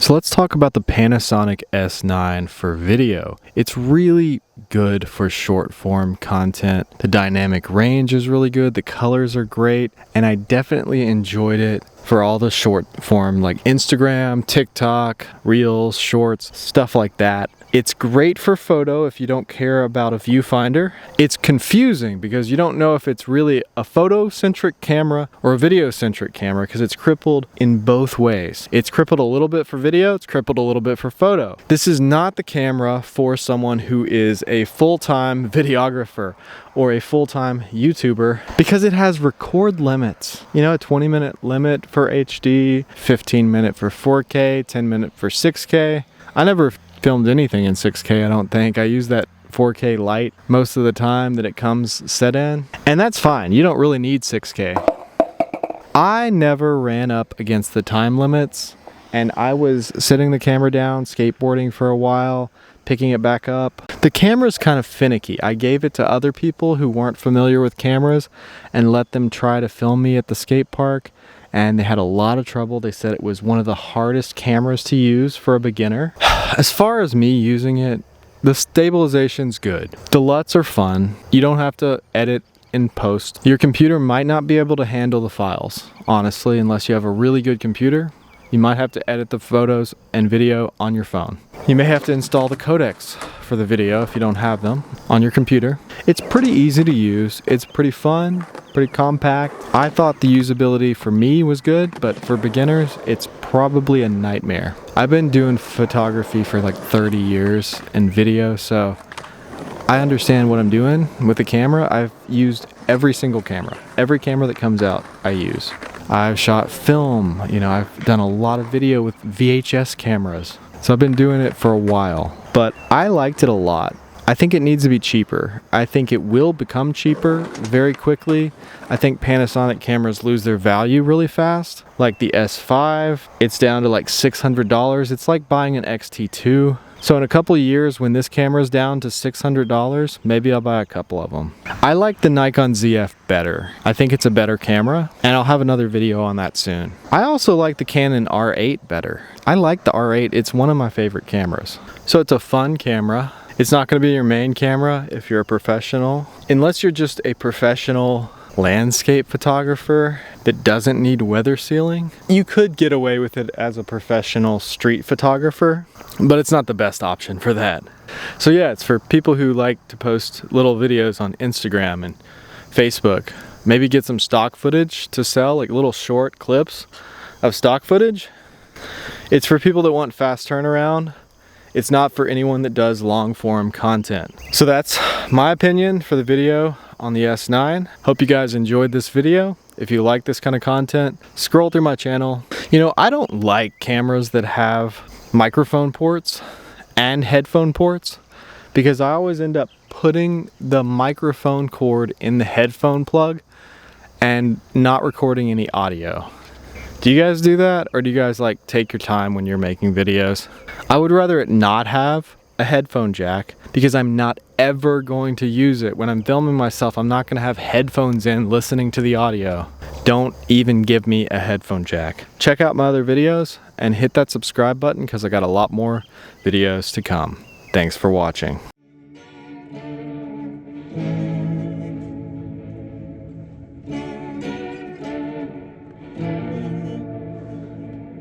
So let's talk about the Panasonic S9 for video. It's really good for short form content. The dynamic range is really good, the colors are great, and I definitely enjoyed it for all the short form like Instagram, TikTok, Reels, Shorts, stuff like that. It's great for photo if you don't care about a viewfinder. It's confusing because you don't know if it's really a photo-centric camera or a video-centric camera because it's crippled in both ways. It's crippled a little bit for video, it's crippled a little bit for photo. This is not the camera for someone who is a full-time videographer or a full-time YouTuber because it has record limits. You know, a 20-minute limit for HD, 15-minute for 4K, 10-minute for 6K. I never filmed anything in 6K, I don't think. I use that 4K light most of the time that it comes set in, and that's fine. You don't really need 6K. I never ran up against the time limits, and I was setting the camera down, skateboarding for a while, picking it back up. The camera's kind of finicky. I gave it to other people who weren't familiar with cameras and let them try to film me at the skate park, and they had a lot of trouble. They said it was one of the hardest cameras to use for a beginner. As far as me using it, the stabilization's good. The LUTs are fun. You don't have to edit in post. Your computer might not be able to handle the files, honestly, unless you have a really good computer. You might have to edit the photos and video on your phone. You may have to install the codecs for the video if you don't have them on your computer. It's pretty easy to use. It's pretty fun, pretty compact. I thought the usability for me was good, but for beginners, it's probably a nightmare. I've been doing photography for like 30 years and video, so I understand what I'm doing with the camera. I've used every single camera. Every camera that comes out, I use. I've shot film, you know, I've done a lot of video with VHS cameras. So I've been doing it for a while, but I liked it a lot. I think it needs to be cheaper. I think it will become cheaper very quickly. I think Panasonic cameras lose their value really fast. Like the S5, it's down to like $600. It's like buying an XT2. So in a couple of years, when this camera's down to $600, maybe I'll buy a couple of them. I like the Nikon ZF better. I think it's a better camera, and I'll have another video on that soon. I also like the Canon R8 better. I like the R8, it's one of my favorite cameras. So it's a fun camera. It's not gonna be your main camera if you're a professional. Unless you're just a professional landscape photographer that doesn't need weather sealing, you could get away with it as a professional street photographer, but it's not the best option for that. So yeah, it's for people who like to post little videos on Instagram and Facebook. Maybe get some stock footage to sell, like little short clips of stock footage. It's for people that want fast turnaround. It's not for anyone that does long form content. So that's my opinion for the video on the S9. Hope you guys enjoyed this video. If you like this kind of content, scroll through my channel. You know, I don't like cameras that have microphone ports and headphone ports because I always end up putting the microphone cord in the headphone plug and not recording any audio. Do you guys do that, or do you guys like take your time when you're making videos? I would rather it not have a headphone jack because I'm not ever going to use it. When I'm filming myself, I'm not going to have headphones in listening to the audio. Don't even give me a headphone jack. Check out my other videos and hit that subscribe button because I got a lot more videos to come. Thanks for watching.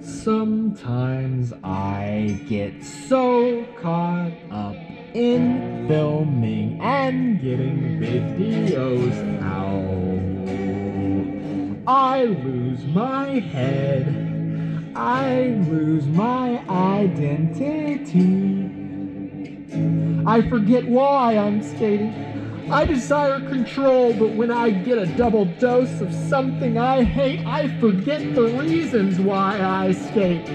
Sometimes I get so caught up in filming and getting videos out, I lose my head, I lose my identity, I forget why I'm skating. I desire control, but when I get a double dose of something I hate, I forget the reasons why I skate.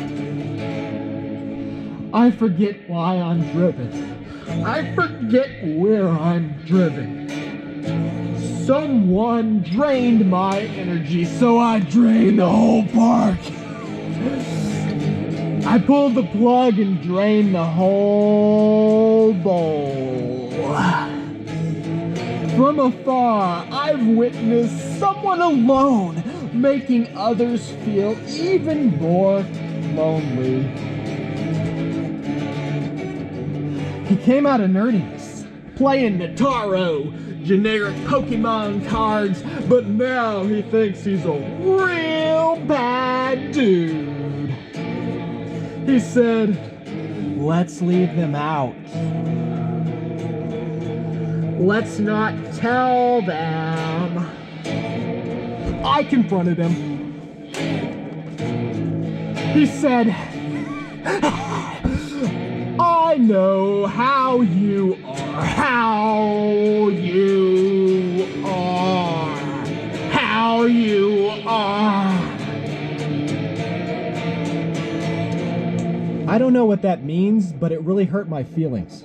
I forget why I'm driven. I forget where I'm driven. Someone drained my energy, so I drained the whole park. I pulled the plug and drained the whole bowl. From afar, I've witnessed someone alone making others feel even more lonely. He came out of nerdiness, playing Nataro, generic Pokemon cards, but now he thinks he's a real bad dude. He said, let's leave them out. Let's not tell them. I confronted him. He said, I know how you are, how you are, how you are. I don't know what that means, but it really hurt my feelings.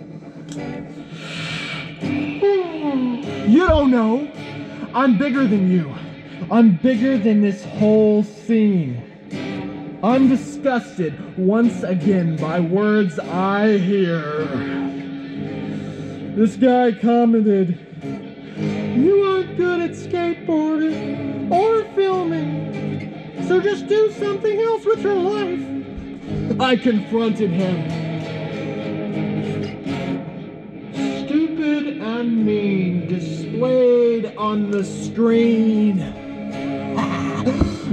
You don't know. I'm bigger than you. I'm bigger than this whole scene. I'm disgusted once again by words I hear. This guy commented, you aren't good at skateboarding or filming, so just do something else with your life. I confronted him. Stupid and mean, displayed on the screen.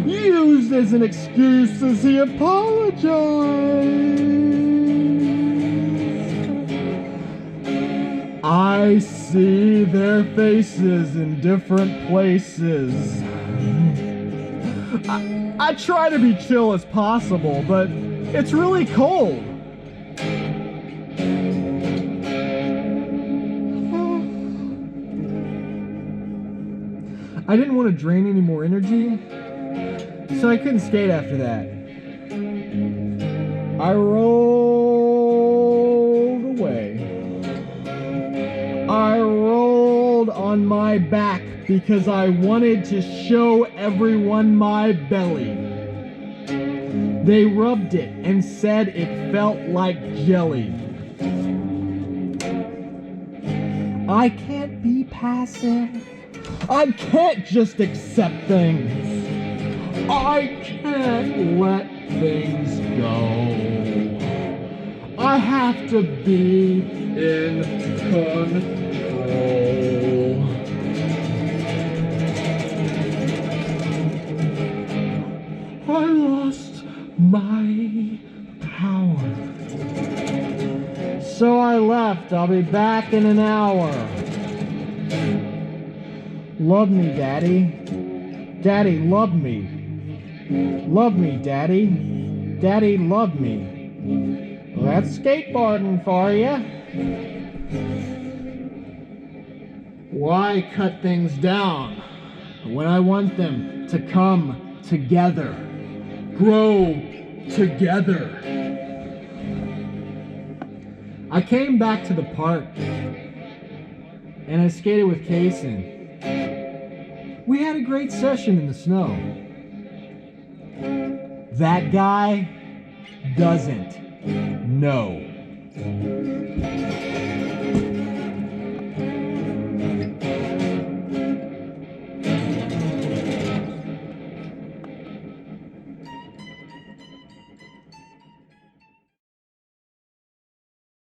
Used as an excuse as he apologized. I see their faces in different places. I try to be chill as possible, but it's really cold. I didn't want to drain any more energy, so I couldn't skate after that. I rolled away. I rolled on my back because I wanted to show everyone my belly. They rubbed it and said it felt like jelly. I can't be passive. I can't just accept things. I can't let things go. I have to be in control. I lost my power. So I left. I'll be back in an hour. Love me, Daddy. Daddy, love me. Love me, Daddy. Daddy, love me. Well, that's skateboarding for you. Why cut things down when I want them to come together, grow together? I came back to the park and I skated with Kason. We had a great session in the snow. That guy doesn't know.